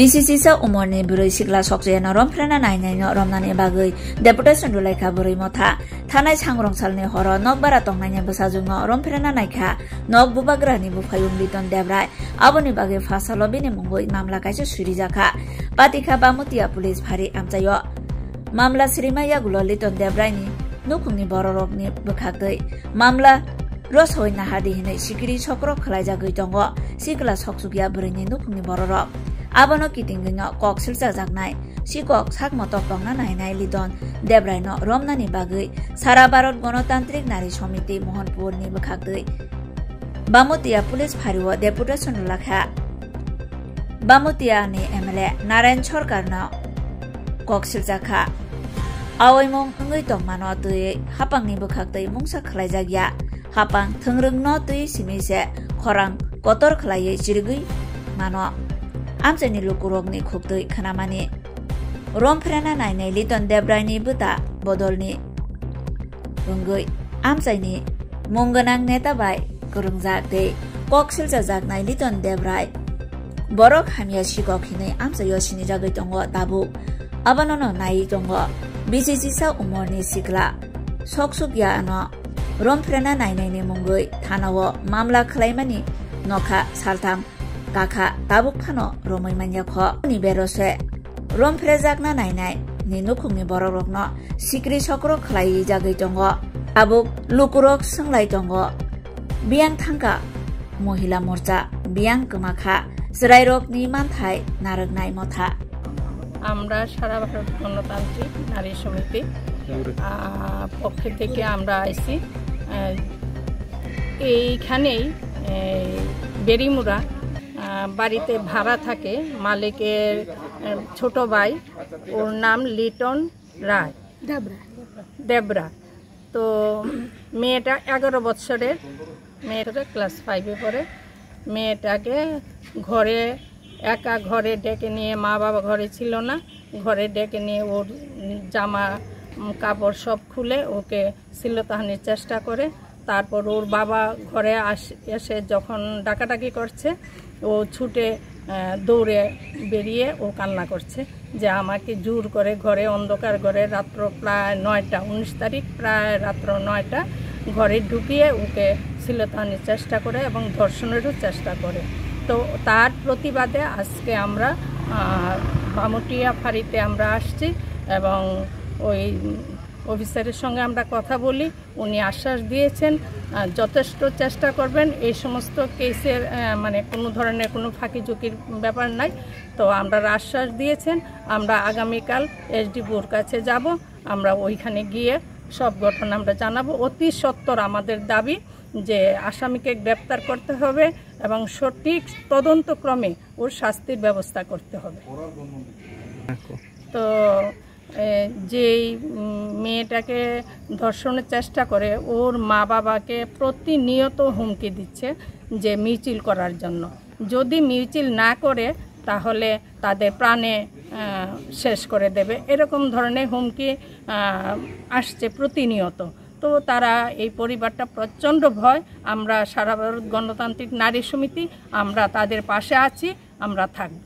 Bisisisa umurni burai sigla sokjena romprena nainai romnani bagai deputation dulaika burai motha thanai changrong salni horo nokbara tongnai bosajungo romprena naika nok bubagrani bufayung liton debrai aboni bagai fasalo bini mungoi mamla kaisa surijaka patika bamutia police phari amchayo mamla srimaya gulo liton debrai ni nukungni bororokni bukhagdai mamla rosoi nahadi hinai sikiri chokro khlaijagoi tongo sigla soksugya burai ni nukungni bororok Abono kitingino kok silsa jaknai sikok sakmotok tongna nainai lidon debraino romnani bagai sara Bharat Ganotantrik Nari Samiti Mohanpur ni bukhagdai Bamutia police phariwo deputation lakha Bamutia ni MLA Narayan Sarkar no kok silsa kha awaimong ngui tongmano tui hapang ni bukhagdai mungsa khlaijagya hapang thengrungno tui simise khorang kotor khlaiye jirgui mano Amchani lukurokni khukdui khanamani romprena nainai liton debraini buta bodolni rungui amchaini mongganang neta bai kurungjak de koksilja jaknai liton debrai borok hamia sikok hinai amchayo sini jagoi tongo tabu abanono nai tongo BCC umorni sikla soksukya ano romprena nainai ni mongoi thanawo mamla khlaimani nokha saltam Kaka tabuk phano romai manya kho ni berose rom frejakna nainai ni nukungni bororokno sikri sokro khlai jagai tongo abuk lukurok sanglai tongo biang thangka mohila morcha biang kamakha srairok ni manthai naraknai motha আমরা সারা ভারত গণতান্ত্রিক নারী সমিতি পক্ষ থেকে আমরা আইছি এইখানেই বেরিমুরা বাড়িতে ভাড়া থাকে মালিকের ছোট ভাই ওর নাম লিটন রায় দেবরা তো মেয়েটা 11 বছরের মেয়েটা ক্লাস 5-এ পড়ে মেয়েটাকে ঘরে একা ঘরে ডেকে নিয়ে মা বাবা ঘরে ছিল না ঘরে ডেকে নিয়ে ওর জামা কাপড় সব খুলে ওকে শ্লীলতাহানির চেষ্টা করে তারপর ওর বাবা ঘরে এসে যখন ডাকাডাকি করছে ও ছুটে দৌড়ে বেরিয়ে ও কান্না করছে যে আমাকে জোর করে ঘরে অন্ধকার ঘরে রাত্র প্রায় 9টা 19 তারিখ প্রায় রাত্র 9টা ঘরে ঢুকিয়ে ওকে শ্লীলতাহানির চেষ্টা করে এবং ধর্ষণেরও চেষ্টা করে তো তার প্রতিবাদে আজকে আমরা বামুটিয়া ফাঁড়িতে আমরা আসছি এবং ওই অফিসারের সঙ্গে আমরা কথা বলি উনি আশ্বাস দিয়েছেন যথেষ্ট চেষ্টা করবেন এই সমস্ত কেসের মানে কোনো ধরনের কোনো ফাঁকি ঝুঁকির ব্যাপার নাই তো আমরা আশ্বাস দিয়েছেন আমরা আগামীকাল এসডিপিওর কাছে যাব আমরা ওইখানে গিয়ে সব ঘটনা আমরা জানাবো অতি সত্বর আমাদের দাবি যে আসামিকে গ্রেপ্তার করতে হবে এবং সঠিক তদন্তক্রমে ওর শাস্তির ব্যবস্থা করতে হবে তো যেই মেয়েটাকে ধর্ষণের চেষ্টা করে ওর মা বাবাকে প্রতিনিয়ত হুমকি দিচ্ছে যে মিছিল করার জন্য যদি মিছিল না করে তাহলে তাদের প্রাণে শেষ করে দেবে এরকম ধরনের হুমকি আসছে প্রতিনিয়ত তো তারা এই পরিবারটা প্রচণ্ড ভয় আমরা সারা ভারত গণতান্ত্রিক নারী সমিতি আমরা তাদের পাশে আছি আমরা থাকব